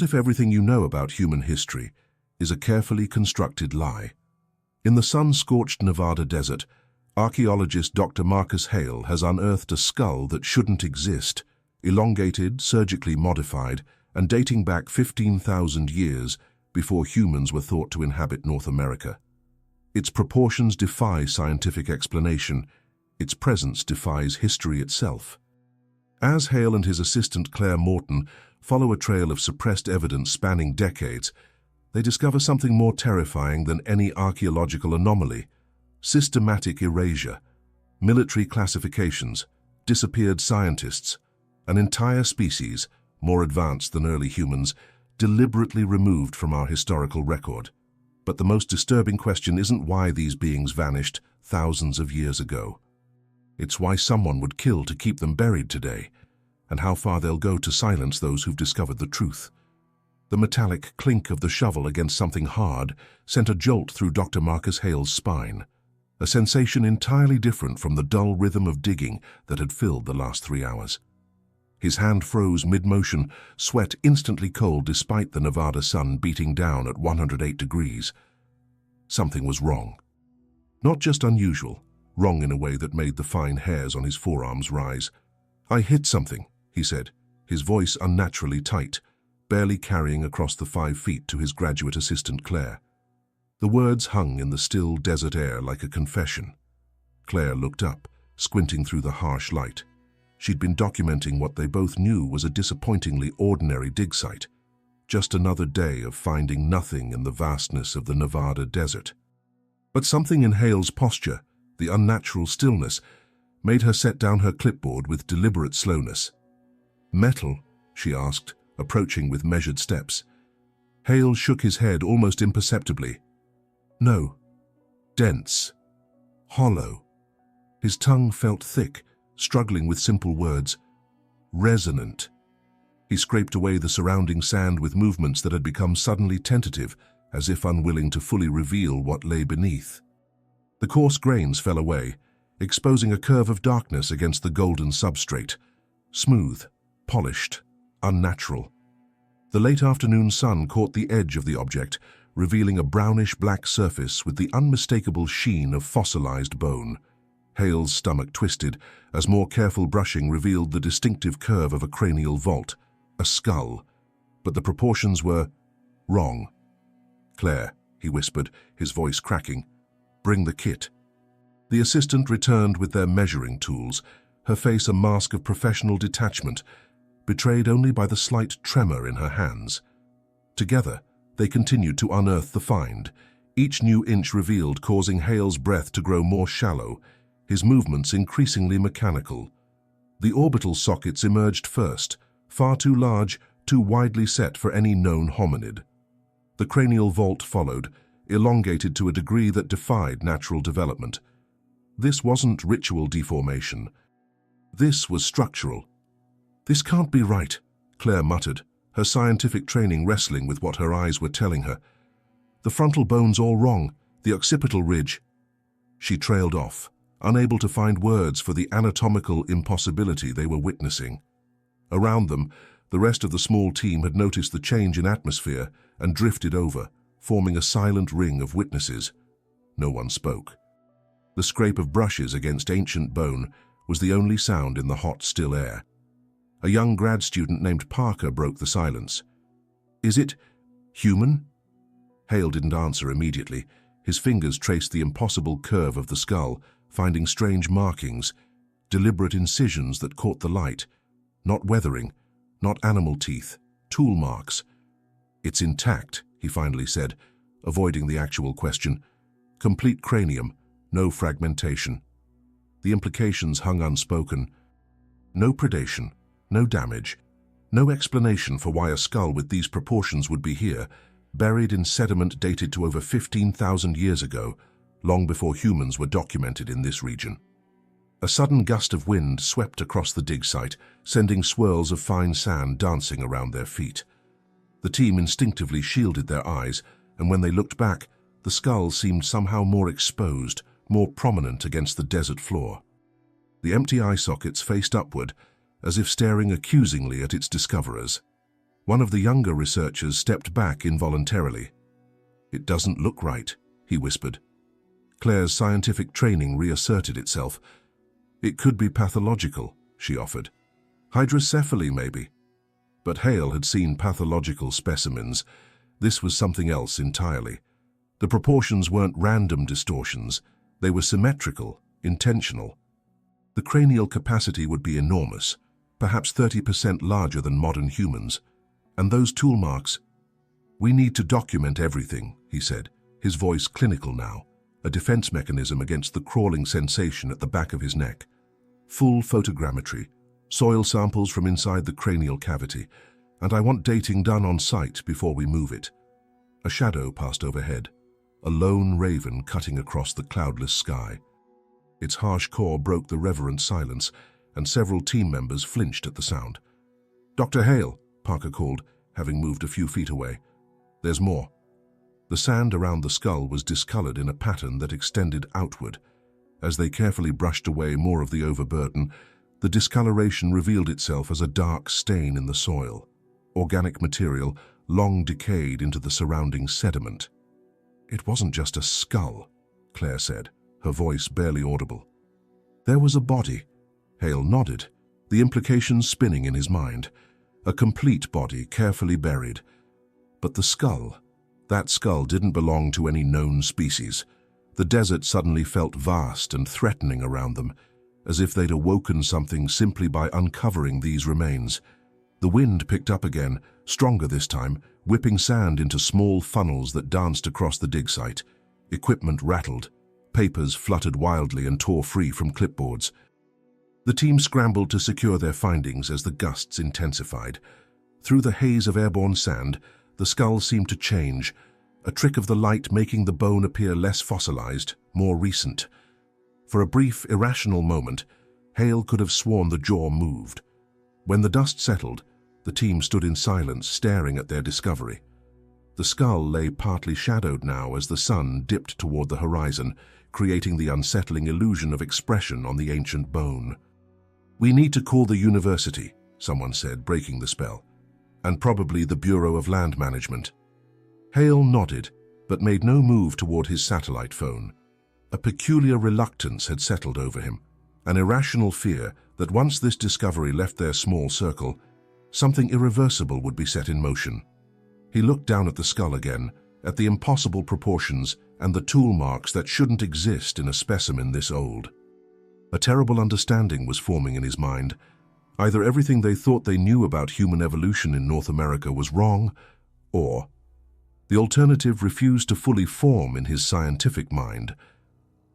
If everything you know about human history is a carefully constructed lie? In the sun-scorched Nevada desert, archaeologist Dr. Marcus Hale has unearthed a skull that shouldn't exist, elongated, surgically modified, and dating back 15,000 years before humans were thought to inhabit North America. Its proportions defy scientific explanation. Its presence defies history itself. As Hale and his assistant Claire Morton follow a trail of suppressed evidence spanning decades, they discover something more terrifying than any archaeological anomaly: systematic erasure, military classifications, disappeared scientists, an entire species, more advanced than early humans, deliberately removed from our historical record. But the most disturbing question isn't why these beings vanished thousands of years ago. It's why someone would kill to keep them buried today, and how far they'll go to silence those who've discovered the truth. The metallic clink of the shovel against something hard sent a jolt through Dr. Marcus Hale's spine, a sensation entirely different from the dull rhythm of digging that had filled the last 3 hours. His hand froze mid-motion, sweat instantly cold despite the Nevada sun beating down at 108 degrees. Something was wrong. Not just unusual, wrong in a way that made the fine hairs on his forearms rise. "I hit something," he said, his voice unnaturally tight, barely carrying across the 5 feet to his graduate assistant Claire. The words hung in the still desert air like a confession. Claire looked up, squinting through the harsh light. She'd been documenting what they both knew was a disappointingly ordinary dig site. Just another day of finding nothing in the vastness of the Nevada desert. But something in Hale's posture, the unnatural stillness, made her set down her clipboard with deliberate slowness. "Metal?" she asked, approaching with measured steps. Hale shook his head almost imperceptibly. "No. Dense. Hollow." His tongue felt thick, struggling with simple words. "Resonant." He scraped away the surrounding sand with movements that had become suddenly tentative, as if unwilling to fully reveal what lay beneath. The coarse grains fell away, exposing a curve of darkness against the golden substrate. Smooth, polished, unnatural. The late afternoon sun caught the edge of the object, revealing a brownish-black surface with the unmistakable sheen of fossilized bone. Hale's stomach twisted as more careful brushing revealed the distinctive curve of a cranial vault, a skull. But the proportions were wrong. "Claire," he whispered, his voice cracking, "bring the kit." The assistant returned with their measuring tools, her face a mask of professional detachment, betrayed only by the slight tremor in her hands. Together, they continued to unearth the find, each new inch revealed causing Hale's breath to grow more shallow, his movements increasingly mechanical. The orbital sockets emerged first, far too large, too widely set for any known hominid. The cranial vault followed, elongated to a degree that defied natural development. This wasn't ritual deformation. This was structural. "This can't be right," Claire muttered, her scientific training wrestling with what her eyes were telling her. "The frontal bone's all wrong, the occipital ridge." She trailed off, unable to find words for the anatomical impossibility they were witnessing. Around them, the rest of the small team had noticed the change in atmosphere and drifted over, forming a silent ring of witnesses. No one spoke. The scrape of brushes against ancient bone was the only sound in the hot, still air. A young grad student named Parker broke the silence. "Is it human?" Hale didn't answer immediately. His fingers traced the impossible curve of the skull, finding strange markings, deliberate incisions that caught the light. Not weathering, not animal teeth, tool marks. "It's intact," he finally said, avoiding the actual question. "Complete cranium, no fragmentation." The implications hung unspoken. No predation, no damage, no explanation for why a skull with these proportions would be here, buried in sediment dated to over 15,000 years ago, long before humans were documented in this region. A sudden gust of wind swept across the dig site, sending swirls of fine sand dancing around their feet. The team instinctively shielded their eyes, and when they looked back, the skull seemed somehow more exposed, more prominent against the desert floor. The empty eye sockets faced upward, as if staring accusingly at its discoverers. One of the younger researchers stepped back involuntarily. "It doesn't look right," he whispered. Claire's scientific training reasserted itself. "It could be pathological," she offered. "Hydrocephaly, maybe." But Hale had seen pathological specimens. This was something else entirely. The proportions weren't random distortions. They were symmetrical, intentional. The cranial capacity would be enormous, perhaps 30% larger than modern humans. And those tool marks— "We need to document everything," he said, his voice clinical now, a defense mechanism against the crawling sensation at the back of his neck. "Full photogrammetry, soil samples from inside the cranial cavity, and I want dating done on site before we move it." A shadow passed overhead, a lone raven cutting across the cloudless sky. Its harsh call broke the reverent silence, and several team members flinched at the sound. "Dr. Hale," Parker called, having moved a few feet away. "There's more." The sand around the skull was discolored in a pattern that extended outward. As they carefully brushed away more of the overburden, the discoloration revealed itself as a dark stain in the soil, organic material long decayed into the surrounding sediment. "It wasn't just a skull," Claire said, her voice barely audible. "There was a body." Hale nodded, the implications spinning in his mind. A complete body, carefully buried. But the skull— that skull didn't belong to any known species. The desert suddenly felt vast and threatening around them, as if they'd awoken something simply by uncovering these remains. The wind picked up again, stronger this time, whipping sand into small funnels that danced across the dig site. Equipment rattled. Papers fluttered wildly and tore free from clipboards. The team scrambled to secure their findings as the gusts intensified. Through the haze of airborne sand, the skull seemed to change, a trick of the light making the bone appear less fossilized, more recent. For a brief, irrational moment, Hale could have sworn the jaw moved. When the dust settled, the team stood in silence, staring at their discovery. The skull lay partly shadowed now as the sun dipped toward the horizon, creating the unsettling illusion of expression on the ancient bone. "We need to call the university," someone said, breaking the spell. "And probably the Bureau of Land Management." Hale nodded, but made no move toward his satellite phone. A peculiar reluctance had settled over him, an irrational fear that once this discovery left their small circle, something irreversible would be set in motion. He looked down at the skull again, at the impossible proportions and the tool marks that shouldn't exist in a specimen this old. A terrible understanding was forming in his mind. Either everything they thought they knew about human evolution in North America was wrong, or the alternative refused to fully form in his scientific mind.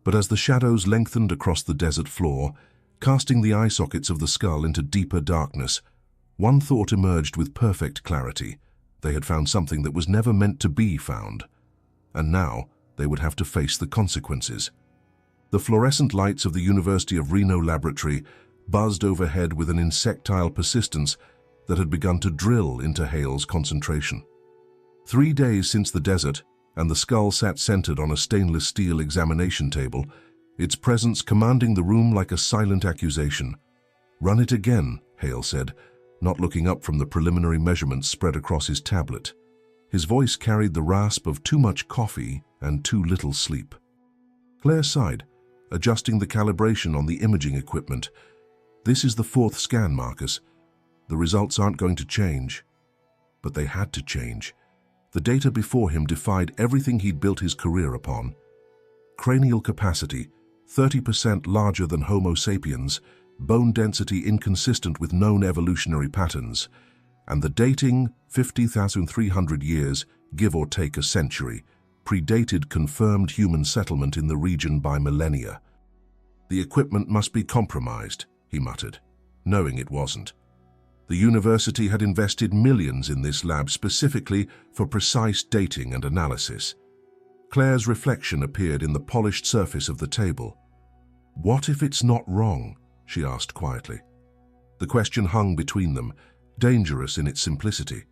But as the shadows lengthened across the desert floor, casting the eye sockets of the skull into deeper darkness, one thought emerged with perfect clarity. They had found something that was never meant to be found. And now they would have to face the consequences. The fluorescent lights of the University of Reno laboratory buzzed overhead with an insectile persistence that had begun to drill into Hale's concentration. 3 days since the desert, and the skull sat centered on a stainless steel examination table, its presence commanding the room like a silent accusation. "Run it again," Hale said, not looking up from the preliminary measurements spread across his tablet. His voice carried the rasp of too much coffee and too little sleep. Claire sighed, adjusting the calibration on the imaging equipment. "This is the 4th scan, Marcus. The results aren't going to change." But they had to change. The data before him defied everything he'd built his career upon. Cranial capacity, 30% larger than Homo sapiens, bone density inconsistent with known evolutionary patterns, and the dating, 50,300 years, give or take a century, predated confirmed human settlement in the region by millennia. "The equipment must be compromised," he muttered, knowing it wasn't. The university had invested millions in this lab specifically for precise dating and analysis. Claire's reflection appeared in the polished surface of the table. "What if it's not wrong?" she asked quietly. The question hung between them, dangerous in its simplicity.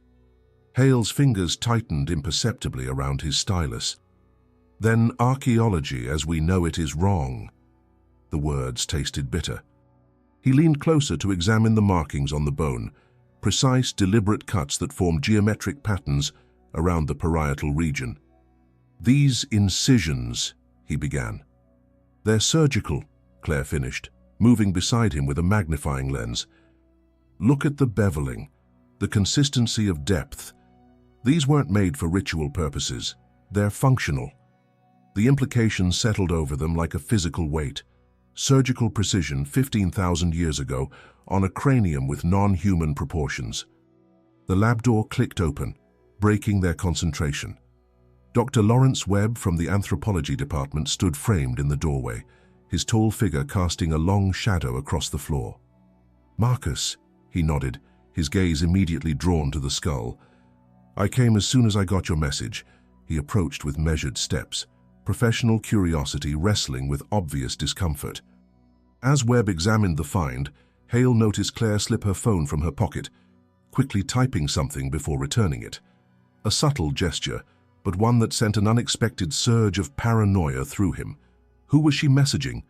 Hale's fingers tightened imperceptibly around his stylus. "Then archaeology as we know it is wrong." The words tasted bitter. He leaned closer to examine the markings on the bone. precise, deliberate cuts that form geometric patterns around the parietal region. "These incisions," he began. "They're surgical," Claire finished, moving beside him with a magnifying lens. "Look at the beveling, the consistency of depth. These weren't made for ritual purposes. They're functional." The implications settled over them like a physical weight. Surgical precision 15,000 years ago on a cranium with non-human proportions. The lab door clicked open, breaking their concentration. Dr. Lawrence Webb from the anthropology department stood framed in the doorway, his tall figure casting a long shadow across the floor. "Marcus," he nodded, his gaze immediately drawn to the skull. "I came as soon as I got your message." He approached with measured steps, professional curiosity wrestling with obvious discomfort. As Webb examined the find, Hale noticed Claire slip her phone from her pocket, quickly typing something before returning it. A subtle gesture, but one that sent an unexpected surge of paranoia through him. Who was she messaging?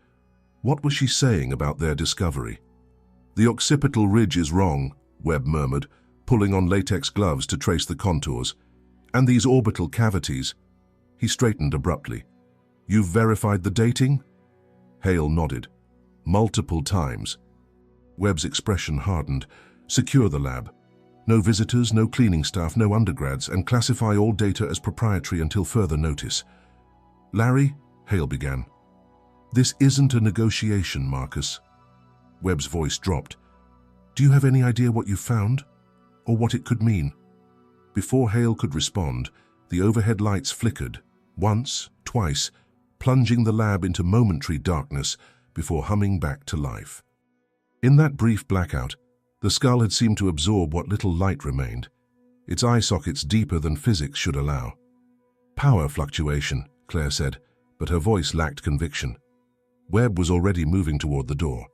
What was she saying about their discovery? "The occipital ridge is wrong," Webb murmured, pulling on latex gloves to trace the contours. "And these orbital cavities." He straightened abruptly. "You've verified the dating?" Hale nodded. "Multiple times." Webb's expression hardened. "Secure the lab. No visitors, no cleaning staff, no undergrads, and classify all data as proprietary until further notice." "Larry," Hale began. "This isn't a negotiation, Marcus." Webb's voice dropped. "Do you have any idea what you found? Or what it could mean?" Before Hale could respond, the overhead lights flickered, once, twice, plunging the lab into momentary darkness before humming back to life. In that brief blackout, the skull had seemed to absorb what little light remained, its eye sockets deeper than physics should allow. "Power fluctuation," Claire said, but her voice lacked conviction. Webb was already moving toward the door.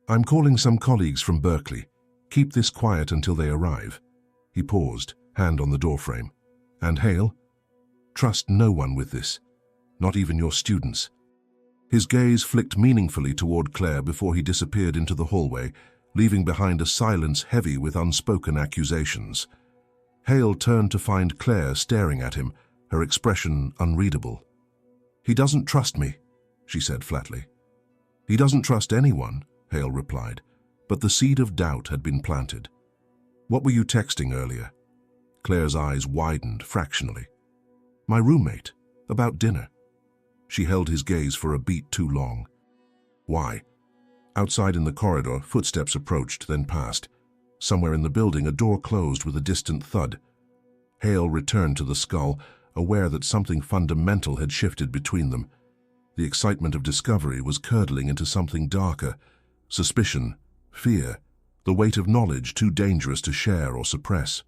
"I'm calling some colleagues from Berkeley. Keep this quiet until they arrive." He paused, hand on the doorframe. "And Hale, trust no one with this, not even your students." His gaze flicked meaningfully toward Claire before he disappeared into the hallway, leaving behind a silence heavy with unspoken accusations. Hale turned to find Claire staring at him, her expression unreadable. "He doesn't trust me," she said flatly. "He doesn't trust anyone," Hale replied, but the seed of doubt had been planted. "What were you texting earlier?" Claire's eyes widened fractionally. "My roommate, about dinner." She held his gaze for a beat too long. "Why?" Outside in the corridor, footsteps approached, then passed. Somewhere in the building, a door closed with a distant thud. Hale returned to the skull, aware that something fundamental had shifted between them. The excitement of discovery was curdling into something darker. Suspicion, fear, the weight of knowledge too dangerous to share or suppress.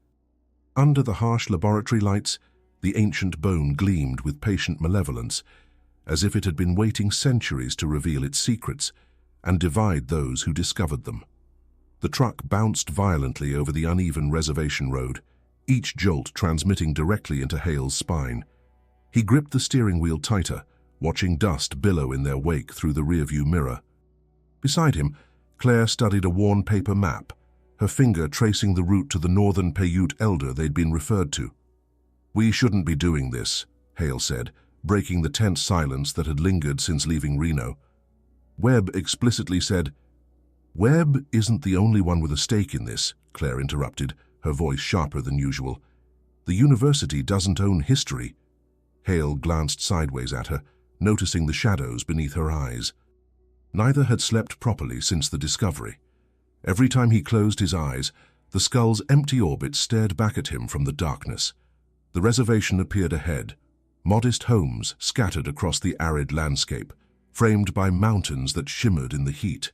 Under the harsh laboratory lights, the ancient bone gleamed with patient malevolence, as if it had been waiting centuries to reveal its secrets and divide those who discovered them. The truck bounced violently over the uneven reservation road, each jolt transmitting directly into Hale's spine. He gripped the steering wheel tighter, watching dust billow in their wake through the rearview mirror. Beside him, Claire studied a worn paper map, her finger tracing the route to the northern Paiute elder they'd been referred to. "We shouldn't be doing this," Hale said, breaking the tense silence that had lingered since leaving Reno. Webb explicitly said, "Webb isn't the only one with a stake in this," Claire interrupted, her voice sharper than usual. "The university doesn't own history." Hale glanced sideways at her, noticing the shadows beneath her eyes. Neither had slept properly since the discovery. Every time he closed his eyes, the skull's empty orbit stared back at him from the darkness. The reservation appeared ahead, modest homes scattered across the arid landscape, framed by mountains that shimmered in the heat.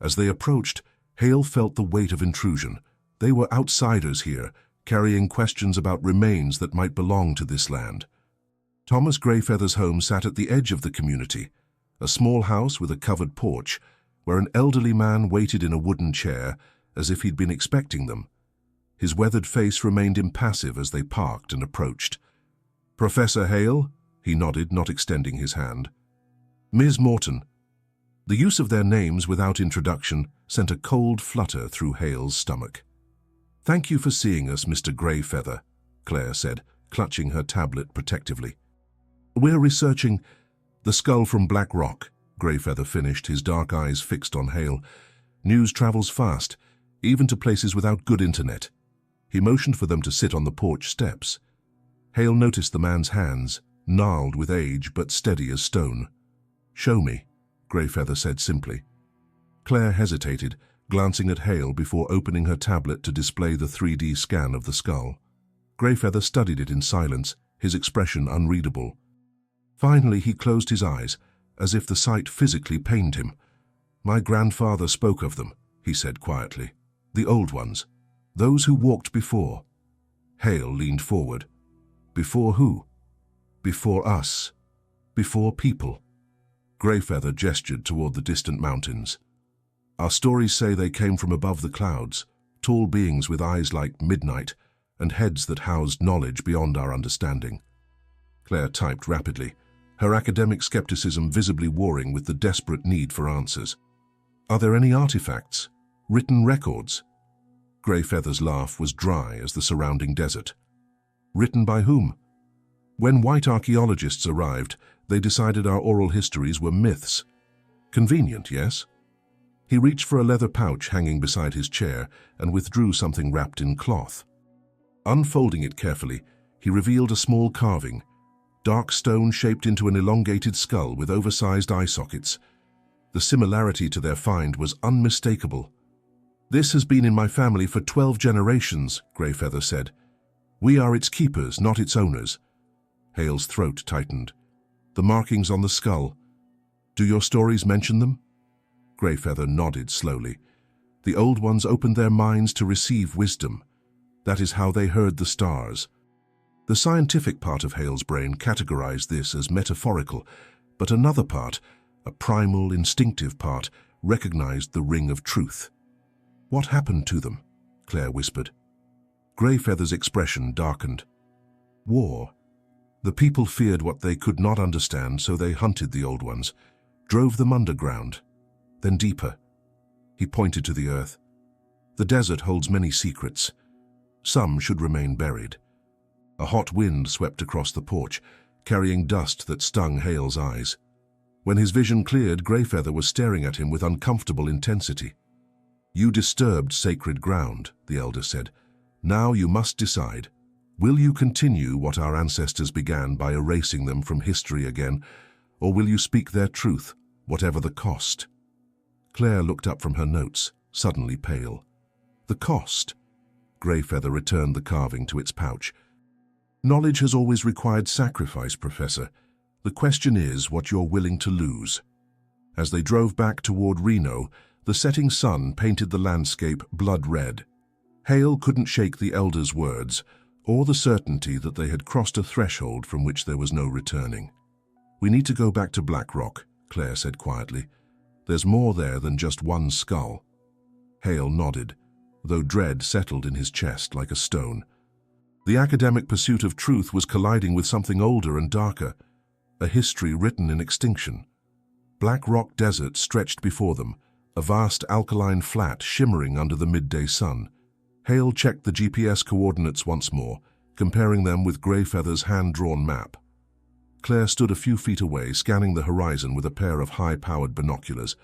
As they approached, Hale felt the weight of intrusion. They were outsiders here, carrying questions about remains that might belong to this land. Thomas Greyfeather's home sat at the edge of the community, a small house with a covered porch, where an elderly man waited in a wooden chair, as if he'd been expecting them. His weathered face remained impassive as they parked and approached. "Professor Hale?" He nodded, not extending his hand. "Ms. Morton." The use of their names without introduction sent a cold flutter through Hale's stomach. "Thank you for seeing us, Mr. Greyfeather," Claire said, clutching her tablet protectively. "We're researching the skull from Black Rock," Greyfeather finished, his dark eyes fixed on Hale. "News travels fast, even to places without good internet." He motioned for them to sit on the porch steps. Hale noticed the man's hands, gnarled with age but steady as stone. "Show me," Greyfeather said simply. Claire hesitated, glancing at Hale before opening her tablet to display the 3D scan of the skull. Greyfeather studied it in silence, his expression unreadable. Finally, he closed his eyes, as if the sight physically pained him. "My grandfather spoke of them," he said quietly. "The old ones. Those who walked before." Hale leaned forward. "Before who?" "Before us. Before people." Greyfeather gestured toward the distant mountains. "Our stories say they came from above the clouds, tall beings with eyes like midnight and heads that housed knowledge beyond our understanding." Claire typed rapidly, her academic skepticism visibly warring with the desperate need for answers. "Are there any artifacts? Written records?" Greyfeather's laugh was dry as the surrounding desert. "Written by whom?" "When white archaeologists arrived, they decided our oral histories were myths." "Convenient, yes?" He reached for a leather pouch hanging beside his chair and withdrew something wrapped in cloth. Unfolding it carefully, he revealed a small carving, dark stone shaped into an elongated skull with oversized eye sockets. The similarity to their find was unmistakable. "This has been in my family for 12 generations, Greyfeather said. "We are its keepers, not its owners." Hale's throat tightened. "The markings on the skull. Do your stories mention them?" Greyfeather nodded slowly. "The old ones opened their minds to receive wisdom. That is how they heard the stars." The scientific part of Hale's brain categorized this as metaphorical, but another part, a primal, instinctive part, recognized the ring of truth. "What happened to them?" Claire whispered. Greyfeather's expression darkened. "War. The people feared what they could not understand, so they hunted the old ones, drove them underground, then deeper." He pointed to the earth. "The desert holds many secrets. Some should remain buried." A hot wind swept across the porch, carrying dust that stung Hale's eyes. When his vision cleared, Greyfeather was staring at him with uncomfortable intensity. "You disturbed sacred ground," the elder said. "Now you must decide. Will you continue what our ancestors began by erasing them from history again, or will you speak their truth, whatever the cost?" Claire looked up from her notes, suddenly pale. "The cost?" Greyfeather returned the carving to its pouch. "Knowledge has always required sacrifice, Professor. The question is what you're willing to lose." As they drove back toward Reno, the setting sun painted the landscape blood red. Hale couldn't shake the elder's words, or the certainty that they had crossed a threshold from which there was no returning. "We need to go back to Black Rock," Claire said quietly. "There's more there than just one skull." Hale nodded, though dread settled in his chest like a stone. The academic pursuit of truth was colliding with something older and darker, a history written in extinction. Black Rock Desert stretched before them, a vast alkaline flat shimmering under the midday sun. Hale checked the GPS coordinates once more, comparing them with Greyfeather's hand-drawn map. Claire stood a few feet away, scanning the horizon with a pair of high-powered binoculars.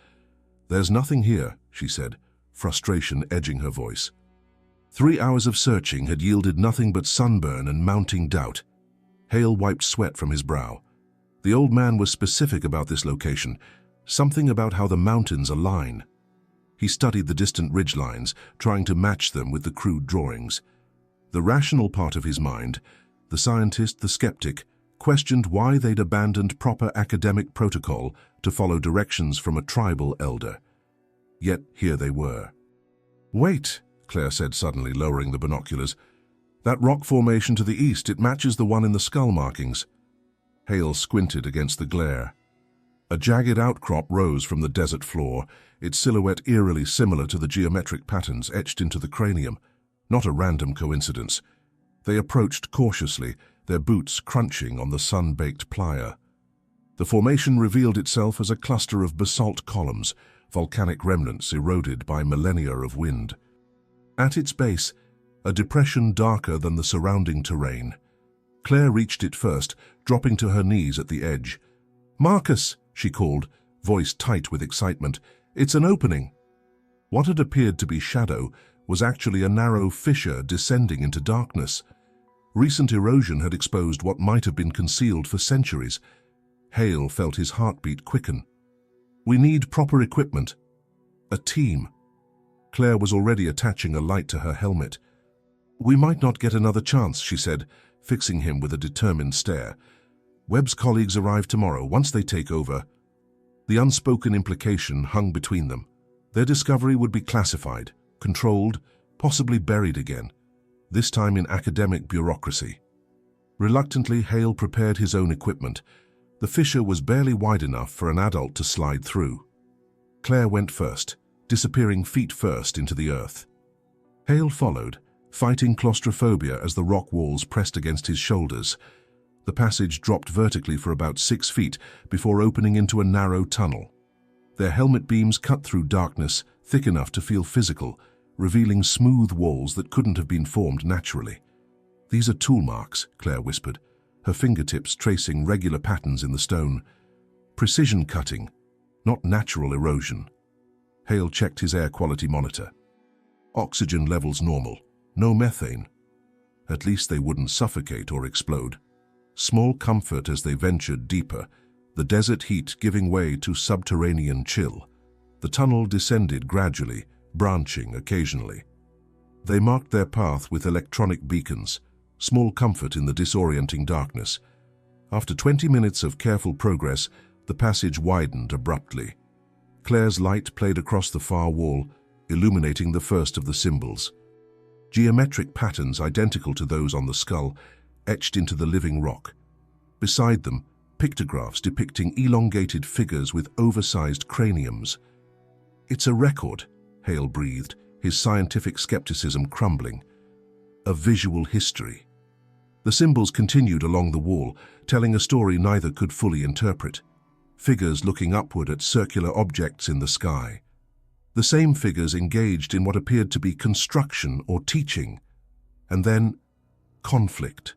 "There's nothing here," she said, frustration edging her voice. 3 hours of searching had yielded nothing but sunburn and mounting doubt. Hale wiped sweat from his brow. The old man was specific about this location, something about how the mountains align. He studied the distant ridgelines, trying to match them with the crude drawings. The rational part of his mind, the scientist, the skeptic, questioned why they'd abandoned proper academic protocol to follow directions from a tribal elder. Yet here they were. "Wait," Claire said suddenly, lowering the binoculars. "That rock formation to the east, it matches the one in the skull markings." Hale squinted against the glare. A jagged outcrop rose from the desert floor, its silhouette eerily similar to the geometric patterns etched into the cranium. Not a random coincidence. They approached cautiously, their boots crunching on the sun-baked playa. The formation revealed itself as a cluster of basalt columns, volcanic remnants eroded by millennia of wind. At its base, a depression darker than the surrounding terrain. Claire reached it first, dropping to her knees at the edge. "Marcus," she called, voice tight with excitement. "It's an opening." What had appeared to be shadow was actually a narrow fissure descending into darkness. Recent erosion had exposed what might have been concealed for centuries. Hale felt his heartbeat quicken. "We need proper equipment. A team." Claire was already attaching a light to her helmet. "We might not get another chance," she said, fixing him with a determined stare. "Webb's colleagues arrive tomorrow. Once they take over..." The unspoken implication hung between them. Their discovery would be classified, controlled, possibly buried again, this time in academic bureaucracy. Reluctantly, Hale prepared his own equipment. The fissure was barely wide enough for an adult to slide through. Claire went first, disappearing feet first into the earth. Hale followed, fighting claustrophobia as the rock walls pressed against his shoulders. The passage dropped vertically for about 6 feet before opening into a narrow tunnel. Their helmet beams cut through darkness thick enough to feel physical, revealing smooth walls that couldn't have been formed naturally. "These are tool marks," Claire whispered, her fingertips tracing regular patterns in the stone. "Precision cutting, not natural erosion." Hale checked his air quality monitor. Oxygen levels normal, no methane. At least they wouldn't suffocate or explode. Small comfort as they ventured deeper, the desert heat giving way to subterranean chill. The tunnel descended gradually, branching occasionally. They marked their path with electronic beacons, small comfort in the disorienting darkness. After 20 minutes of careful progress, the passage widened abruptly. Claire's light played across the far wall, illuminating the first of the symbols. Geometric patterns identical to those on the skull, etched into the living rock. Beside them, pictographs depicting elongated figures with oversized craniums. "It's a record," Hale breathed, his scientific skepticism crumbling. "A visual history." The symbols continued along the wall, telling a story neither could fully interpret. Figures looking upward at circular objects in the sky. The same figures engaged in what appeared to be construction or teaching. And then, conflict.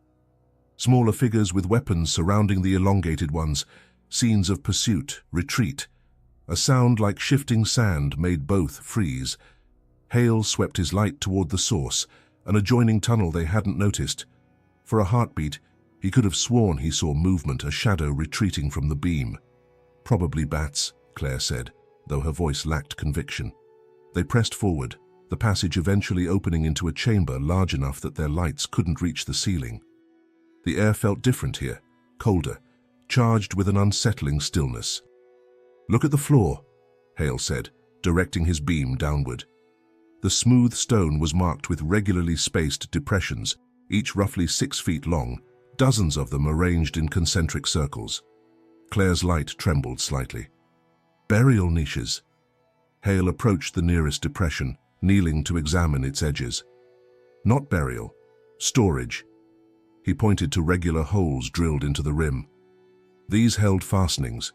Smaller figures with weapons surrounding the elongated ones, scenes of pursuit, retreat. A sound like shifting sand made both freeze. Hale swept his light toward the source, an adjoining tunnel they hadn't noticed. For a heartbeat, he could have sworn he saw movement, a shadow retreating from the beam. "Probably bats," Claire said, though her voice lacked conviction. They pressed forward, the passage eventually opening into a chamber large enough that their lights couldn't reach the ceiling. The air felt different here, colder, charged with an unsettling stillness. "Look at the floor," Hale said, directing his beam downward. The smooth stone was marked with regularly spaced depressions, each roughly 6 feet long, dozens of them arranged in concentric circles. Claire's light trembled slightly. "Burial niches." Hale approached the nearest depression, kneeling to examine its edges. "Not burial, storage." He pointed to regular holes drilled into the rim. These held fastenings,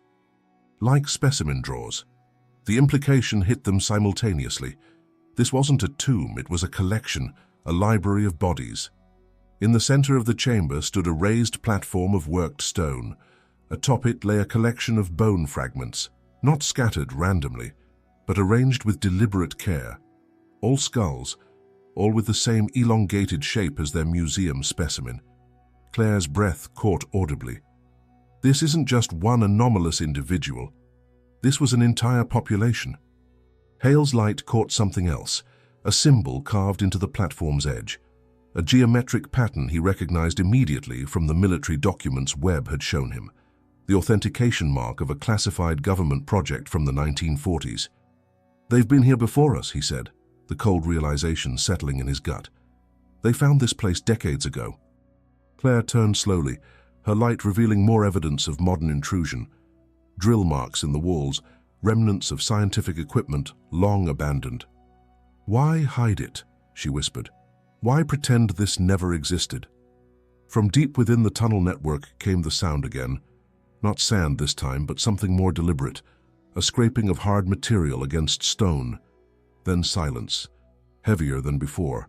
like specimen drawers. The implication hit them simultaneously. This wasn't a tomb, it was a collection, a library of bodies. In the center of the chamber stood a raised platform of worked stone. Atop it lay a collection of bone fragments, not scattered randomly, but arranged with deliberate care. All skulls, all with the same elongated shape as their museum specimen. Claire's breath caught audibly. This isn't just one anomalous individual. This was an entire population. Hale's light caught something else, a symbol carved into the platform's edge. A geometric pattern he recognized immediately from the military documents Webb had shown him. The authentication mark of a classified government project from the 1940s. "They've been here before us," he said, the cold realization settling in his gut. "They found this place decades ago." Claire turned slowly, her light revealing more evidence of modern intrusion. Drill marks in the walls, remnants of scientific equipment long abandoned. "Why hide it?" she whispered. "Why pretend this never existed?" From deep within the tunnel network came the sound again. Not sand this time, but something more deliberate, a scraping of hard material against stone. Then silence, heavier than before.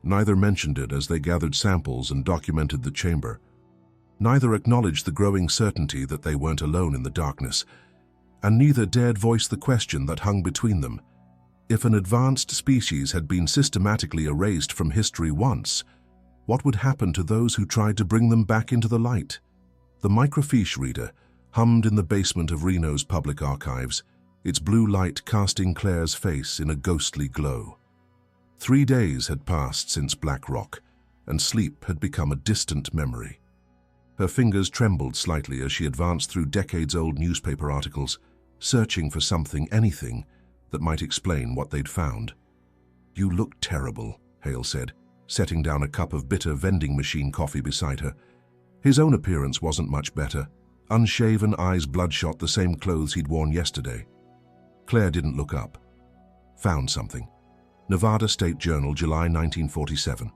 Neither mentioned it as they gathered samples and documented the chamber. Neither acknowledged the growing certainty that they weren't alone in the darkness, and neither dared voice the question that hung between them. If an advanced species had been systematically erased from history once, what would happen to those who tried to bring them back into the light? The microfiche reader hummed in the basement of Reno's public archives, its blue light casting Claire's face in a ghostly glow. 3 days had passed since Black Rock, and sleep had become a distant memory. Her fingers trembled slightly as she advanced through decades-old newspaper articles, searching for something, anything, that might explain what they'd found. "You look terrible," Hale said, setting down a cup of bitter vending machine coffee beside her. His own appearance wasn't much better. Unshaven, eyes bloodshot, the same clothes he'd worn yesterday. Claire didn't look up. Found something. Nevada State Journal, July 1947.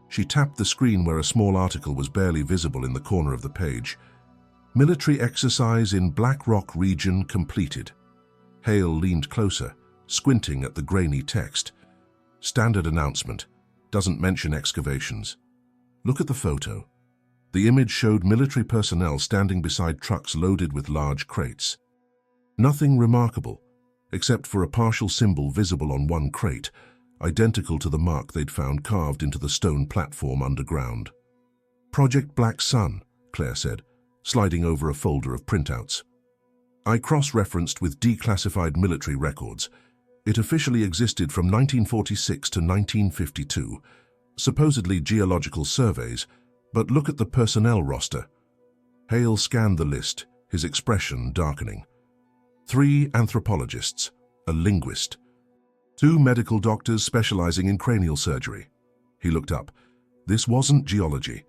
She tapped the screen where a small article was barely visible in the corner of the page. Military exercise in Black Rock region completed. Hale leaned closer, squinting at the grainy text. Standard announcement. Doesn't mention excavations. Look at the photo. The image showed military personnel standing beside trucks loaded with large crates. Nothing remarkable, except for a partial symbol visible on one crate, identical to the mark they'd found carved into the stone platform underground. "Project Black Sun," Claire said, sliding over a folder of printouts. "I cross-referenced with declassified military records. It officially existed from 1946 to 1952, supposedly geological surveys, but look at the personnel roster." Hale scanned the list, his expression darkening. 3 anthropologists, a linguist, 2 medical doctors specializing in cranial surgery. He looked up. This wasn't geology.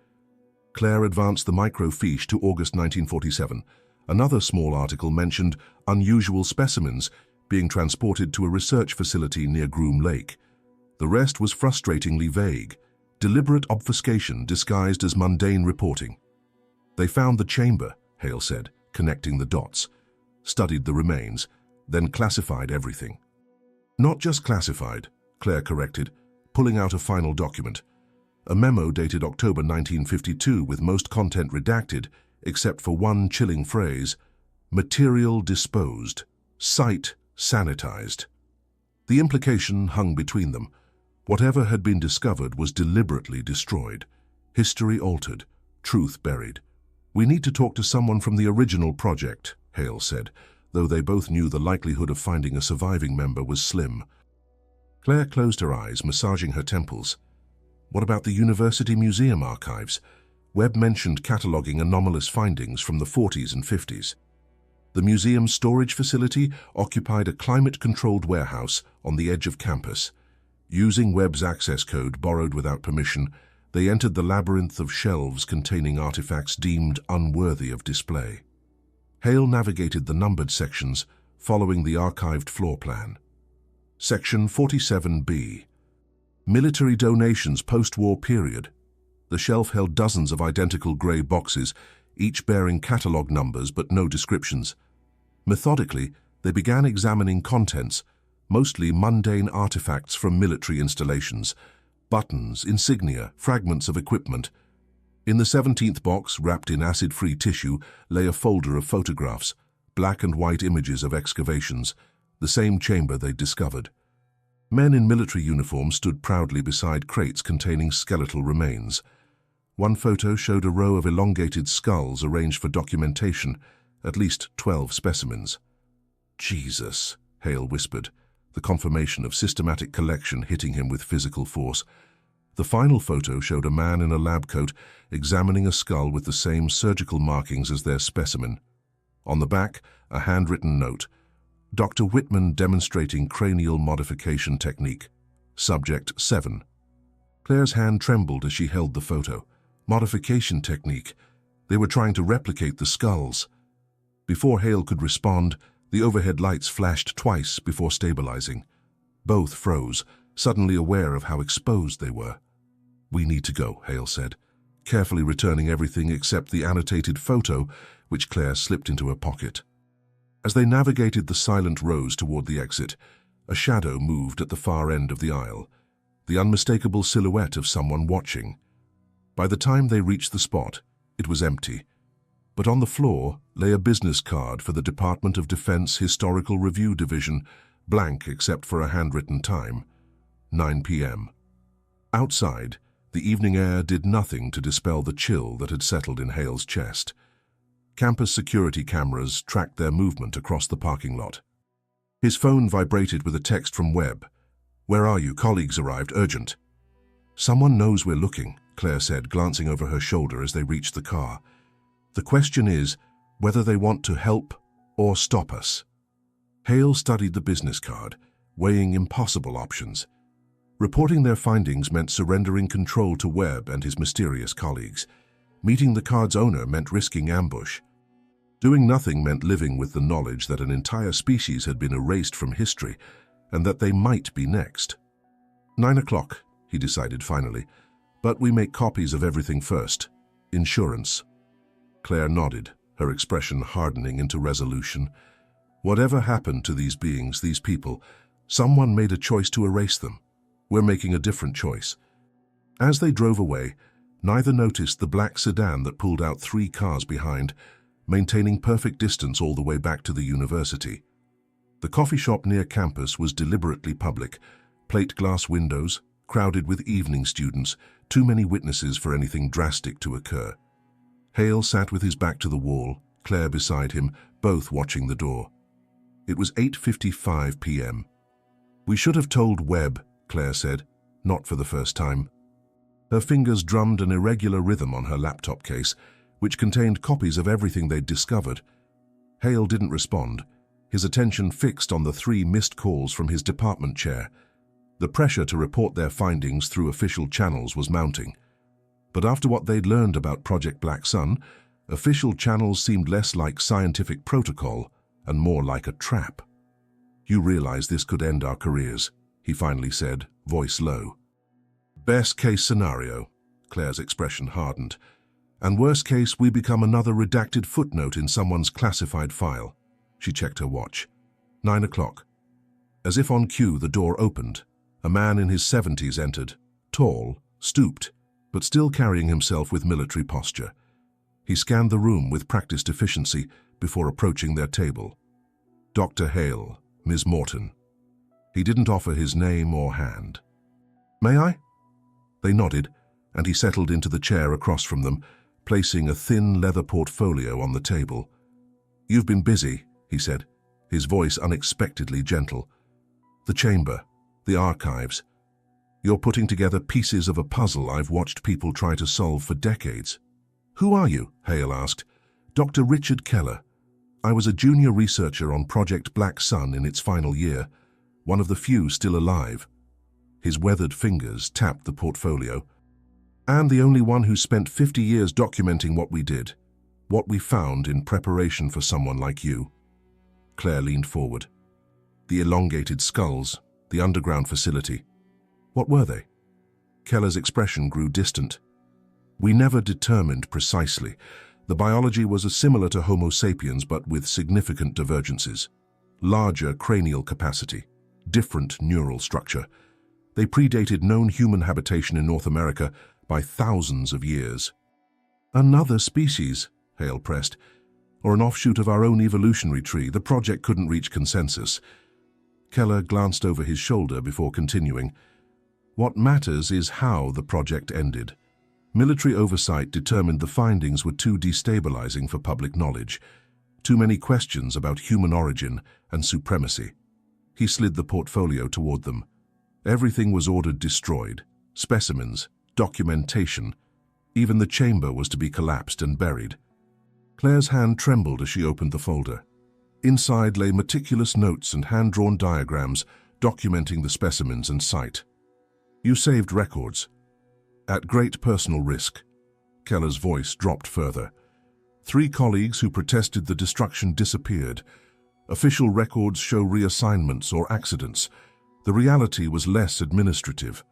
Claire advanced the microfiche to August 1947. Another small article mentioned unusual specimens being transported to a research facility near Groom Lake. The rest was frustratingly vague, deliberate obfuscation disguised as mundane reporting. "They found the chamber," Hale said, connecting the dots, studied the remains, then classified everything. "Not just classified," Claire corrected, pulling out a final document. A memo dated October 1952 with most content redacted, except for one chilling phrase: "Material disposed. Site sanitized." The implication hung between them. Whatever had been discovered was deliberately destroyed. History altered, truth buried. "We need to talk to someone from the original project," Hale said, though they both knew the likelihood of finding a surviving member was slim. Claire closed her eyes, massaging her temples. "What about the University Museum archives?" Webb mentioned cataloging anomalous findings from the 40s and 50s. The museum's storage facility occupied a climate-controlled warehouse on the edge of campus. Using Webb's access code borrowed without permission, they entered the labyrinth of shelves containing artifacts deemed unworthy of display. Hale navigated the numbered sections, following the archived floor plan. Section 47B. Military donations post-war period. The shelf held dozens of identical grey boxes, each bearing catalogue numbers but no descriptions. Methodically, they began examining contents, mostly mundane artifacts from military installations, buttons, insignia, fragments of equipment. In the 17th box, wrapped in acid-free tissue, lay a folder of photographs, black and white images of excavations, the same chamber they'd discovered. Men in military uniforms stood proudly beside crates containing skeletal remains. One photo showed a row of elongated skulls arranged for documentation, at least 12 specimens. "Jesus," Hale whispered, the confirmation of systematic collection hitting him with physical force. The final photo showed a man in a lab coat examining a skull with the same surgical markings as their specimen. On the back, a handwritten note: "Dr. Whitman demonstrating cranial modification technique. Subject 7. Claire's hand trembled as she held the photo. Modification technique. They were trying to replicate the skulls. Before Hale could respond, the overhead lights flashed twice before stabilizing. Both froze, suddenly aware of how exposed they were. "We need to go," Hale said, carefully returning everything except the annotated photo, which Claire slipped into her pocket. As they navigated the silent rows toward the exit, a shadow moved at the far end of the aisle. the unmistakable silhouette of someone watching. By the time they reached the spot, it was empty. But on the floor lay a business card for the Department of Defense Historical Review Division, blank except for a handwritten time, 9 p.m. Outside, the evening air did nothing to dispel the chill that had settled in Hale's chest. Campus security cameras tracked their movement across the parking lot. His phone vibrated with a text from Webb. "Where are you? Colleagues arrived. Urgent." "Someone knows we're looking," Claire said, glancing over her shoulder as they reached the car. "The question is whether they want to help or stop us." Hale studied the business card, weighing impossible options. Reporting their findings meant surrendering control to Webb and his mysterious colleagues. Meeting the card's owner meant risking ambush. Doing nothing meant living with the knowledge that an entire species had been erased from history and that they might be next. 9 o'clock, he decided finally, but we make copies of everything first. Insurance. Claire nodded, her expression hardening into resolution. Whatever happened to these beings, these people, someone made a choice to erase them. We're making a different choice. As they drove away, neither noticed the black sedan that pulled out 3 cars behind, maintaining perfect distance all the way back to the university. The coffee shop near campus was deliberately public, plate glass windows, crowded with evening students, too many witnesses for anything drastic to occur. Hale sat with his back to the wall, Claire beside him, both watching the door. It was 8:55 p.m. "We should have told Webb," Claire said, not for the first time. Her fingers drummed an irregular rhythm on her laptop case, which contained copies of everything they'd discovered. Hale didn't respond, his attention fixed on the 3 missed calls from his department chair. The pressure to report their findings through official channels was mounting. But after what they'd learned about Project Black Sun, official channels seemed less like scientific protocol and more like a trap. "You realize this could end our careers," he finally said, voice low. "Best case scenario," Claire's expression hardened. "And worst case, we become another redacted footnote in someone's classified file." She checked her watch. 9 o'clock. As if on cue, the door opened. A man in his 70s entered, tall, stooped, but still carrying himself with military posture. He scanned the room with practiced efficiency before approaching their table. "Dr. Hale, Ms. Morton." He didn't offer his name or hand. "May I?" They nodded, and he settled into the chair across from them, placing a thin leather portfolio on the table. "You've been busy," he said, his voice unexpectedly gentle. "The chamber, the archives. You're putting together pieces of a puzzle I've watched people try to solve for decades." "Who are you?" Hale asked. "Dr. Richard Keller. I was a junior researcher on Project Black Sun in its final year, one of the few still alive." His weathered fingers tapped the portfolio. "And the only one who spent 50 years documenting what we did, what we found in preparation for someone like you." Claire leaned forward. The elongated skulls, the underground facility. What were they? Keller's expression grew distant. "We never determined precisely. The biology was similar to Homo sapiens, but with significant divergences. Larger cranial capacity, different neural structure. They predated known human habitation in North America by thousands of years." "Another species," Hale pressed, "or an offshoot of our own evolutionary tree. The project couldn't reach consensus." Keller glanced over his shoulder before continuing. "What matters is how the project ended. Military oversight determined the findings were too destabilizing for public knowledge. Too many questions about human origin and supremacy." He slid the portfolio toward them. Everything was ordered destroyed. Specimens, documentation. Even the chamber was to be collapsed and buried. Claire's hand trembled as she opened the folder. Inside lay meticulous notes and hand-drawn diagrams documenting the specimens and site. "You saved records. At great personal risk." Keller's voice dropped further. 3 colleagues who protested the destruction disappeared. Official records show reassignments or accidents. The reality was less administrative.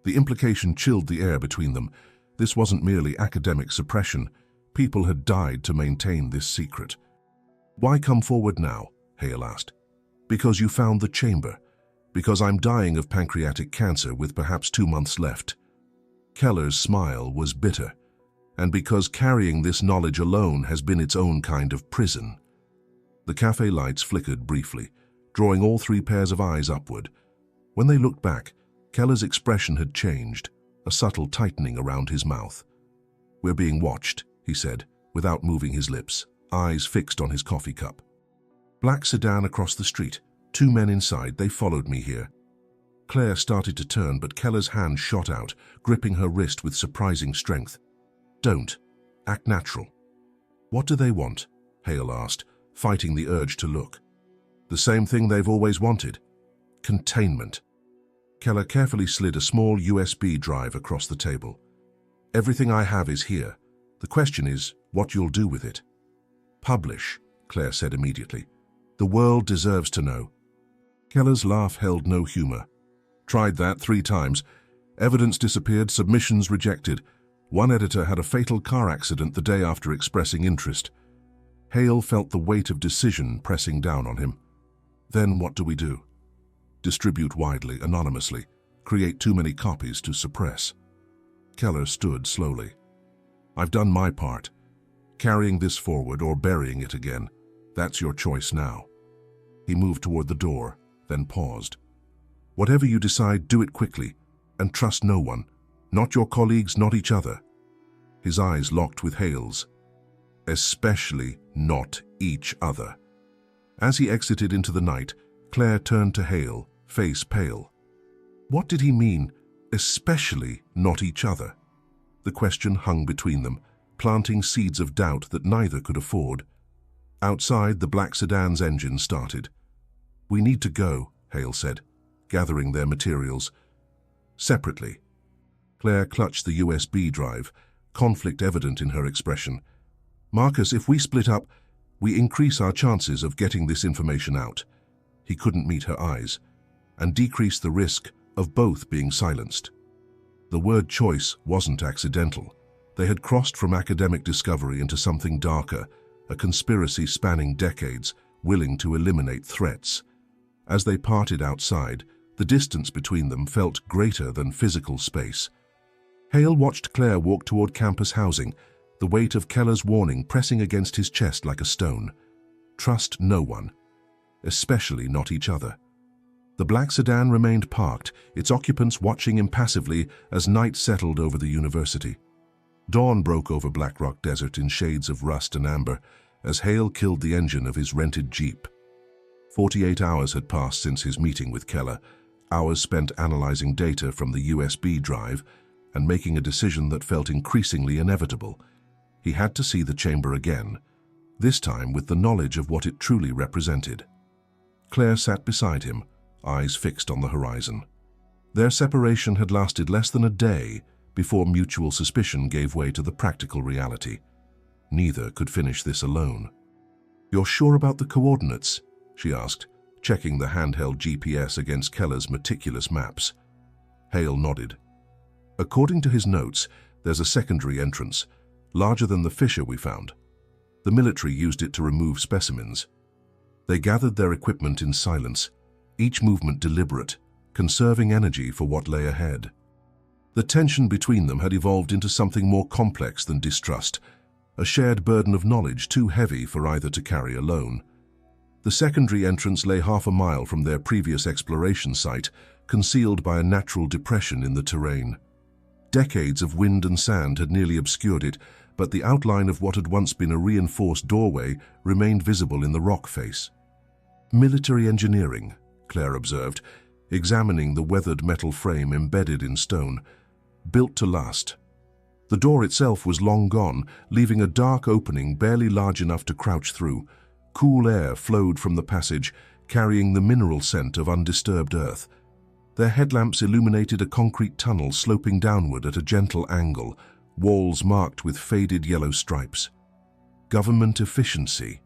The implication chilled the air between them. This wasn't merely academic suppression. People had died to maintain this secret. "Why come forward now?" Hale asked. "Because you found the chamber. Because I'm dying of pancreatic cancer with perhaps 2 months left. Keller's smile was bitter, and because carrying this knowledge alone has been its own kind of prison. The cafe lights flickered briefly, drawing all 3 pairs of eyes upward. When they looked back, Keller's expression had changed, a subtle tightening around his mouth. "We're being watched," he said, without moving his lips, eyes fixed on his coffee cup. "Black sedan across the street. 2 men inside. They followed me here." Claire started to turn, but Keller's hand shot out, gripping her wrist with surprising strength. "Don't. Act natural." "What do they want?" Hale asked, fighting the urge to look. "The same thing they've always wanted. Containment." Keller carefully slid a small USB drive across the table. "Everything I have is here. The question is what you'll do with it." "Publish," Claire said immediately. "The world deserves to know." Keller's laugh held no humor. "Tried that 3 times. Evidence disappeared, submissions rejected. One editor had a fatal car accident the day after expressing interest." Hale felt the weight of decision pressing down on him. "Then what do we do?" "Distribute widely, anonymously. Create too many copies to suppress." Keller stood slowly. "I've done my part. Carrying this forward or burying it again, that's your choice now." He moved toward the door, then paused. "Whatever you decide, do it quickly, and trust no one. Not your colleagues, not each other." His eyes locked with Hale's. "Especially not each other." As he exited into the night, Claire turned to Hale, face pale. What did he mean, especially not each other? The question hung between them, planting seeds of doubt that neither could afford. Outside, the black sedan's engine started. "We need to go," Hale said, gathering their materials. "Separately." Claire clutched the USB drive, conflict evident in her expression. "Marcus, if we split up, we increase our chances of getting this information out." He couldn't meet her eyes, and decrease the risk of both being silenced. The word choice wasn't accidental. They had crossed from academic discovery into something darker, a conspiracy spanning decades, willing to eliminate threats. As they parted outside, the distance between them felt greater than physical space. Hale watched Claire walk toward campus housing, the weight of Keller's warning pressing against his chest like a stone. Trust no one, especially not each other. The black sedan remained parked, its occupants watching impassively as night settled over the university. Dawn broke over Black Rock Desert in shades of rust and amber as Hale killed the engine of his rented Jeep. 48 hours had passed since his meeting with Keller, hours spent analyzing data from the USB drive and making a decision that felt increasingly inevitable. He had to see the chamber again, this time with the knowledge of what it truly represented. Claire sat beside him, eyes fixed on the horizon. Their separation had lasted less than a day before mutual suspicion gave way to the practical reality. Neither could finish this alone. "You're sure about the coordinates?" she asked, checking the handheld GPS against Keller's meticulous maps. Hale nodded. "According to his notes, there's a secondary entrance, larger than the fissure we found. The military used it to remove specimens. They gathered their equipment in silence, each movement deliberate, conserving energy for what lay ahead. The tension between them had evolved into something more complex than distrust, a shared burden of knowledge too heavy for either to carry alone. The secondary entrance lay half a mile from their previous exploration site, concealed by a natural depression in the terrain. Decades of wind and sand had nearly obscured it, but the outline of what had once been a reinforced doorway remained visible in the rock face. "Military engineering," Claire observed, examining the weathered metal frame embedded in stone. "Built to last." The door itself was long gone, leaving a dark opening barely large enough to crouch through. Cool air flowed from the passage, carrying the mineral scent of undisturbed earth. Their headlamps illuminated a concrete tunnel sloping downward at a gentle angle, walls marked with faded yellow stripes. "Government efficiency,"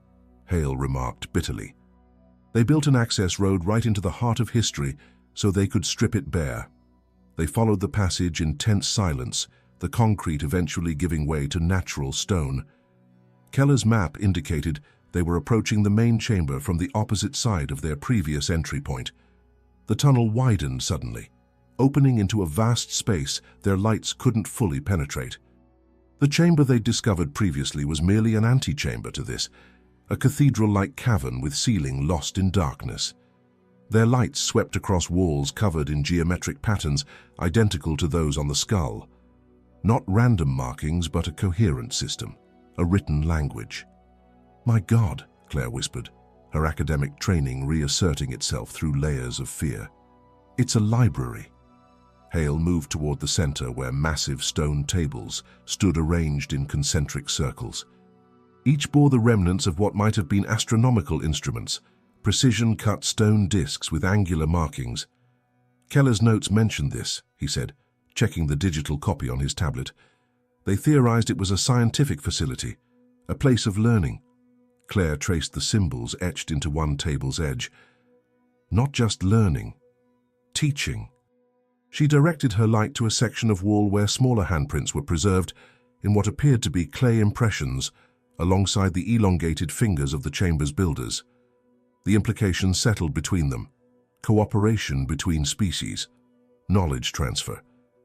Hale remarked bitterly. They built an access road right into the heart of history so they could strip it bare. They followed the passage in tense silence, the concrete eventually giving way to natural stone. Keller's map indicated they were approaching the main chamber from the opposite side of their previous entry point. The tunnel widened suddenly, opening into a vast space their lights couldn't fully penetrate. The chamber they'd discovered previously was merely an antechamber to this, a cathedral-like cavern with ceiling lost in darkness. Their lights swept across walls covered in geometric patterns identical to those on the skull. Not random markings, but a coherent system, a written language. "My God," Claire whispered, her academic training reasserting itself through layers of fear. "It's a library." Hale moved toward the center where massive stone tables stood arranged in concentric circles. Each bore the remnants of what might have been astronomical instruments, precision-cut stone discs with angular markings. "Keller's notes mentioned this," he said, checking the digital copy on his tablet. "They theorized it was a scientific facility, a place of learning." Claire traced the symbols etched into one table's edge. Not just learning, teaching. She directed her light to a section of wall where smaller handprints were preserved in what appeared to be clay impressions alongside the elongated fingers of the chamber's builders. The implications settled between them. Cooperation between species. Knowledge transfer.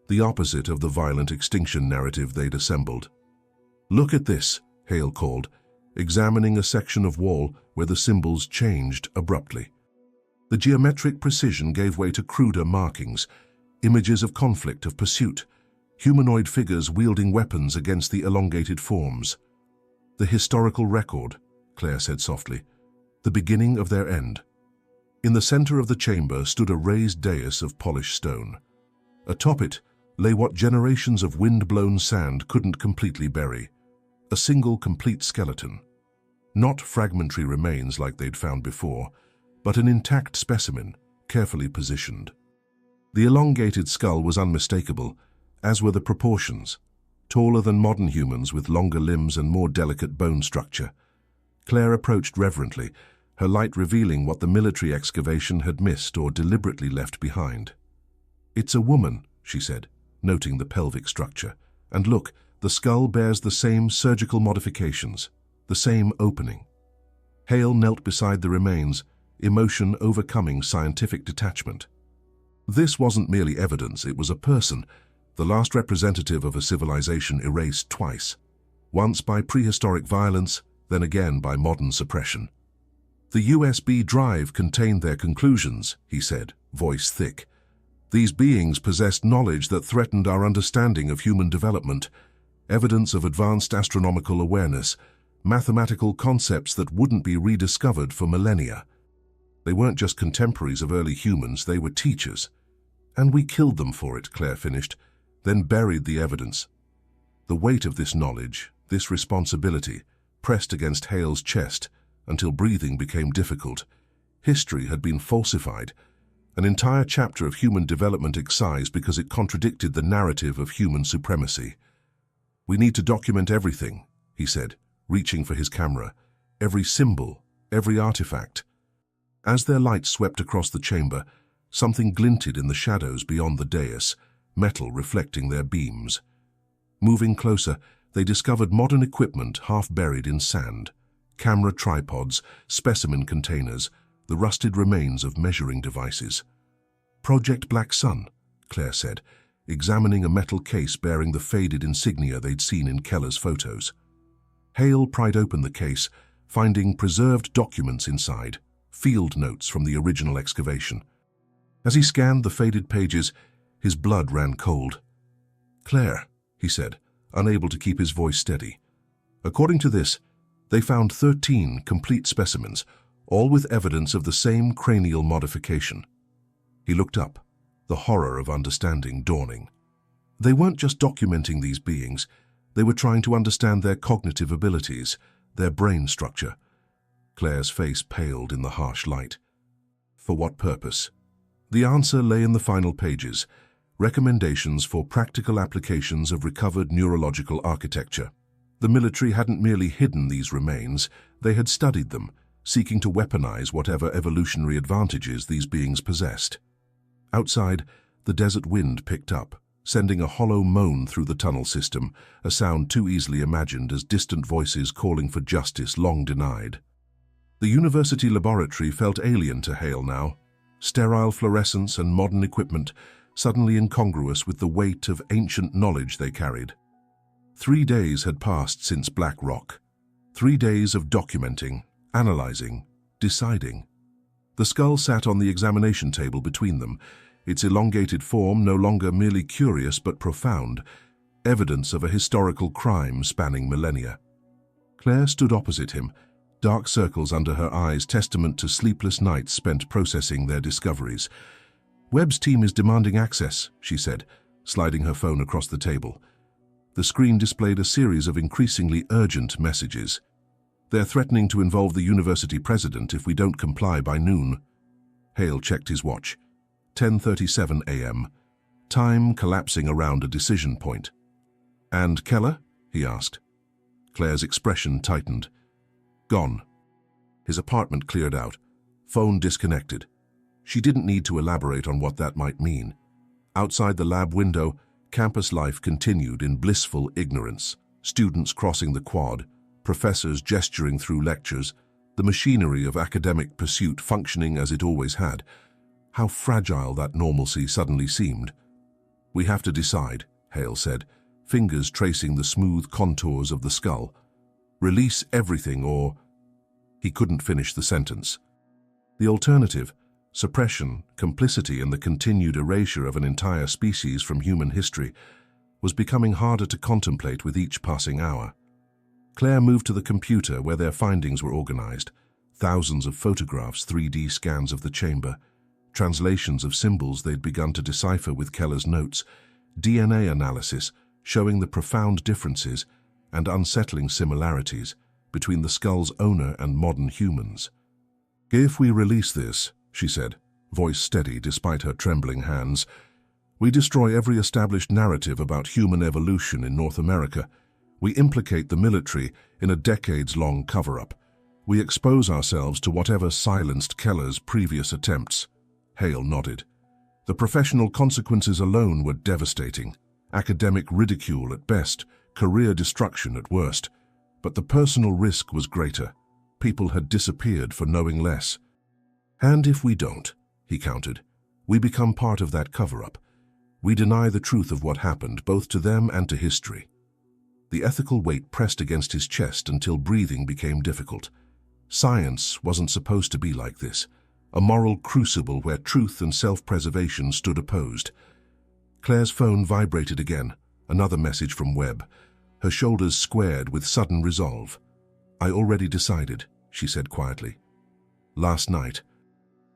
The opposite of the violent extinction narrative they'd assembled. "Look at this," Hale called, examining a section of wall where the symbols changed abruptly. The geometric precision gave way to cruder markings, images of conflict, of pursuit, humanoid figures wielding weapons against the elongated forms. "The historical record," Claire said softly, "the beginning of their end." In the center of the chamber stood a raised dais of polished stone. Atop it lay what generations of wind-blown sand couldn't completely bury, a single complete skeleton. Not fragmentary remains like they'd found before, but an intact specimen, carefully positioned. The elongated skull was unmistakable, as were the proportions, taller than modern humans with longer limbs and more delicate bone structure. Claire approached reverently, her light revealing what the military excavation had missed or deliberately left behind. "It's a woman," she said, noting the pelvic structure. "And look, the skull bears the same surgical modifications, the same opening." Hale knelt beside the remains, emotion overcoming scientific detachment. This wasn't merely evidence, it was a person, the last representative of a civilization erased twice, once by prehistoric violence, then again by modern suppression. "The USB drive contained their conclusions," he said, voice thick. "These beings possessed knowledge that threatened our understanding of human development, evidence of advanced astronomical awareness, mathematical concepts that wouldn't be rediscovered for millennia. They weren't just contemporaries of early humans, they were teachers. And we killed them for it," Claire finished, then buried the evidence. The weight of this knowledge, this responsibility, pressed against Hale's chest until breathing became difficult. History had been falsified. An entire chapter of human development excised because it contradicted the narrative of human supremacy. "We need to document everything," he said, reaching for his camera. "Every symbol, every artifact." As their light swept across the chamber, something glinted in the shadows beyond the dais, metal reflecting their beams. Moving closer, they discovered modern equipment half buried in sand. Camera tripods, specimen containers, the rusted remains of measuring devices. "Project Black Sun," Claire said, examining a metal case bearing the faded insignia they'd seen in Keller's photos. Hale pried open the case, finding preserved documents inside, field notes from the original excavation. As he scanned the faded pages, his blood ran cold. "Claire," he said, unable to keep his voice steady. "According to this, they found 13 complete specimens, all with evidence of the same cranial modification." He looked up, the horror of understanding dawning. They weren't just documenting these beings, they were trying to understand their cognitive abilities, their brain structure. Claire's face paled in the harsh light. For what purpose? The answer lay in the final pages, recommendations for practical applications of recovered neurological architecture. The military hadn't merely hidden these remains, they had studied them, seeking to weaponize whatever evolutionary advantages these beings possessed. Outside, the desert wind picked up, sending a hollow moan through the tunnel system, a sound too easily imagined as distant voices calling for justice long denied. The university laboratory felt alien to Hale now, sterile fluorescence and modern equipment suddenly incongruous with the weight of ancient knowledge they carried. 3 days had passed since Black Rock. 3 days of documenting, analyzing, deciding. The skull sat on the examination table between them, its elongated form no longer merely curious but profound, evidence of a historical crime spanning millennia. Claire stood opposite him, dark circles under her eyes testament to sleepless nights spent processing their discoveries. "Webb's team is demanding access," she said, sliding her phone across the table. The screen displayed a series of increasingly urgent messages. "They're threatening to involve the university president if we don't comply by noon." Hale checked his watch. 10:37 a.m. Time collapsing around a decision point. "And Keller?" he asked. Claire's expression tightened. "Gone." His apartment cleared out. Phone disconnected. She didn't need to elaborate on what that might mean. Outside the lab window, campus life continued in blissful ignorance. Students crossing the quad, professors gesturing through lectures, the machinery of academic pursuit functioning as it always had. How fragile that normalcy suddenly seemed. "We have to decide," Hale said, fingers tracing the smooth contours of the skull. "Release everything or—" He couldn't finish the sentence. The alternative, suppression, complicity, and the continued erasure of an entire species from human history, was becoming harder to contemplate with each passing hour. Claire moved to the computer where their findings were organized. Thousands of photographs, 3D scans of the chamber, translations of symbols they'd begun to decipher with Keller's notes, DNA analysis showing the profound differences and unsettling similarities between the skull's owner and modern humans. "If we release this," she said, voice steady despite her trembling hands, "we destroy every established narrative about human evolution in North America. We implicate the military in a decades-long cover-up. We expose ourselves to whatever silenced Keller's previous attempts." Hale nodded. The professional consequences alone were devastating. Academic ridicule at best, career destruction at worst. But the personal risk was greater. People had disappeared for knowing less. "And if we don't," he countered, "we become part of that cover-up. We deny the truth of what happened, both to them and to history." The ethical weight pressed against his chest until breathing became difficult. Science wasn't supposed to be like this, a moral crucible where truth and self-preservation stood opposed. Claire's phone vibrated again, another message from Webb. Her shoulders squared with sudden resolve. "I already decided," she said quietly. "Last night,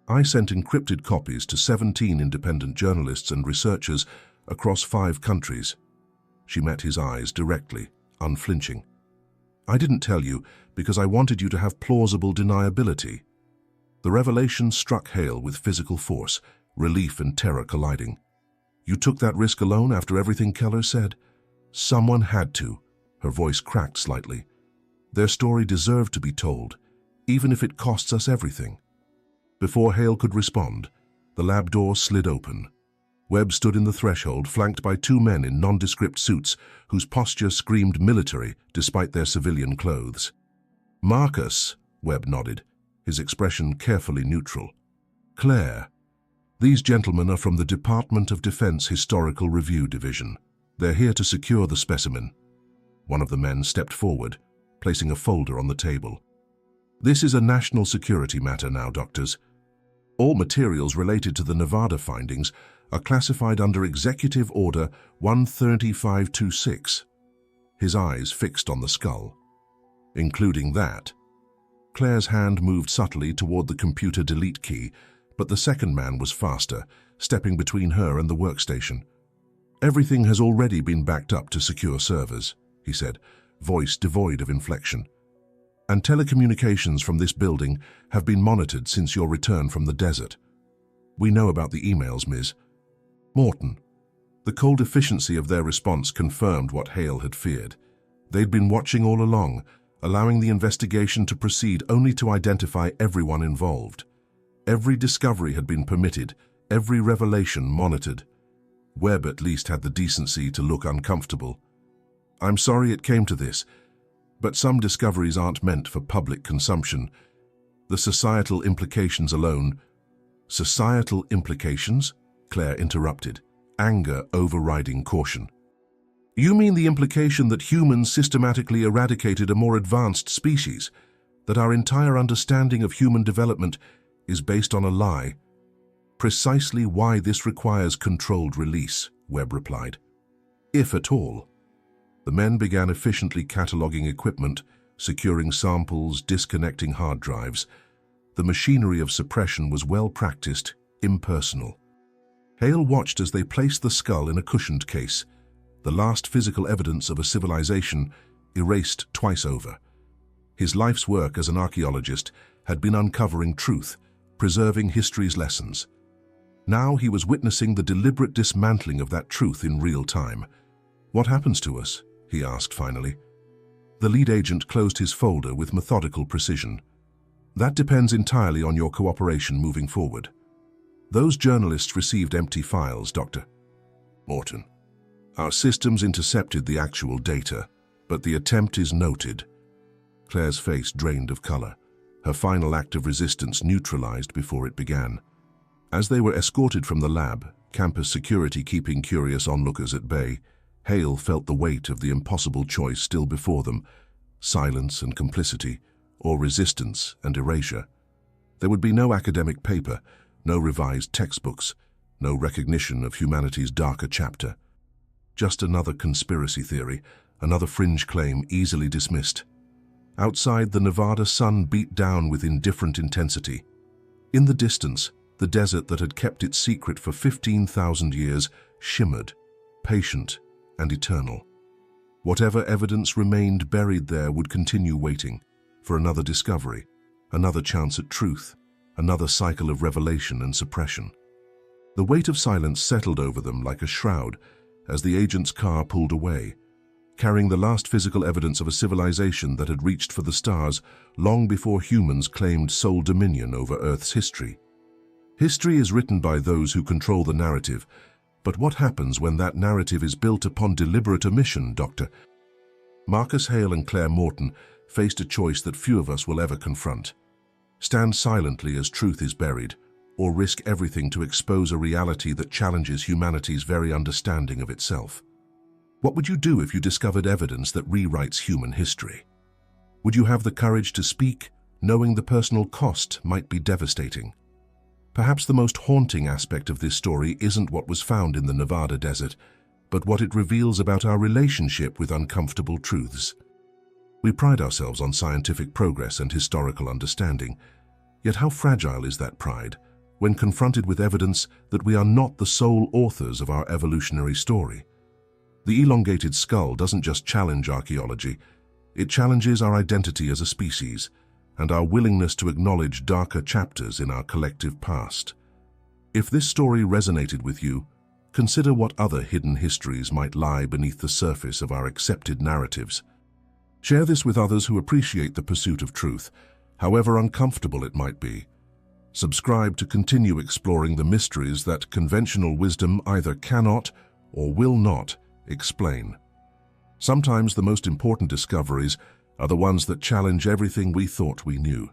I sent encrypted copies to 17 independent journalists and researchers across 5 countries. She met his eyes directly, unflinching. "I didn't tell you because I wanted you to have plausible deniability." The revelation struck Hale with physical force, relief and terror colliding. "You took that risk alone after everything Keller said?" "Someone had to." Her voice cracked slightly. "Their story deserved to be told, even if it costs us everything." Before Hale could respond, the lab door slid open. Webb stood in the threshold, flanked by 2 men in nondescript suits whose posture screamed military despite their civilian clothes. "Marcus," Webb nodded, his expression carefully neutral. "Claire, these gentlemen are from the Department of Defense Historical Review Division. They're here to secure the specimen." One of the men stepped forward, placing a folder on the table. "This is a national security matter now, doctors. All materials related to the Nevada findings are classified under Executive Order 13526. His eyes fixed on the skull. "Including that." Claire's hand moved subtly toward the computer delete key, but the second man was faster, stepping between her and the workstation. "Everything has already been backed up to secure servers," he said, voice devoid of inflection. "And telecommunications from this building have been monitored since your return from the desert. We know about the emails, Ms. Morton." The cold efficiency of their response confirmed what Hale had feared. They'd been watching all along, allowing the investigation to proceed only to identify everyone involved. Every discovery had been permitted, every revelation monitored. Webb at least had the decency to look uncomfortable. "I'm sorry it came to this, but some discoveries aren't meant for public consumption. The societal implications alone..." Societal implications? Claire interrupted, anger overriding caution. You mean the implication that humans systematically eradicated a more advanced species, that our entire understanding of human development is based on a lie? Precisely why this requires controlled release, Webb replied. If at all. The men began efficiently cataloging equipment, securing samples, disconnecting hard drives. The machinery of suppression was well practiced, impersonal. Hale watched as they placed the skull in a cushioned case, the last physical evidence of a civilization erased twice over. His life's work as an archaeologist had been uncovering truth, preserving history's lessons. Now he was witnessing the deliberate dismantling of that truth in real time. What happens to us? He asked finally. The lead agent closed his folder with methodical precision. That depends entirely on your cooperation moving forward. Those journalists received empty files, Dr. Morton. Our systems intercepted the actual data, but the attempt is noted. Claire's face drained of color, her final act of resistance neutralized before it began. As they were escorted from the lab, campus security keeping curious onlookers at bay, Hale felt the weight of the impossible choice still before them, silence and complicity, or resistance and erasure. There would be no academic paper, no revised textbooks, no recognition of humanity's darker chapter. Just another conspiracy theory, another fringe claim easily dismissed. Outside, the Nevada sun beat down with indifferent intensity. In the distance, the desert that had kept its secret for 15,000 years shimmered, patient and eternal. Whatever evidence remained buried there would continue waiting for another discovery, another chance at truth, another cycle of revelation and suppression. The weight of silence settled over them like a shroud as the agent's car pulled away, carrying the last physical evidence of a civilization that had reached for the stars long before humans claimed sole dominion over Earth's history. History is written by those who control the narrative, but what happens when that narrative is built upon deliberate omission, Doctor? Marcus Hale and Claire Morton faced a choice that few of us will ever confront. Stand silently as truth is buried, or risk everything to expose a reality that challenges humanity's very understanding of itself. What would you do if you discovered evidence that rewrites human history? Would you have the courage to speak, knowing the personal cost might be devastating? Perhaps the most haunting aspect of this story isn't what was found in the Nevada desert, but what it reveals about our relationship with uncomfortable truths. We pride ourselves on scientific progress and historical understanding, yet how fragile is that pride when confronted with evidence that we are not the sole authors of our evolutionary story? The elongated skull doesn't just challenge archaeology, it challenges our identity as a species and our willingness to acknowledge darker chapters in our collective past. If this story resonated with you, consider what other hidden histories might lie beneath the surface of our accepted narratives. Share this with others who appreciate the pursuit of truth, however uncomfortable it might be. Subscribe to continue exploring the mysteries that conventional wisdom either cannot or will not explain. Sometimes the most important discoveries are the ones that challenge everything we thought we knew.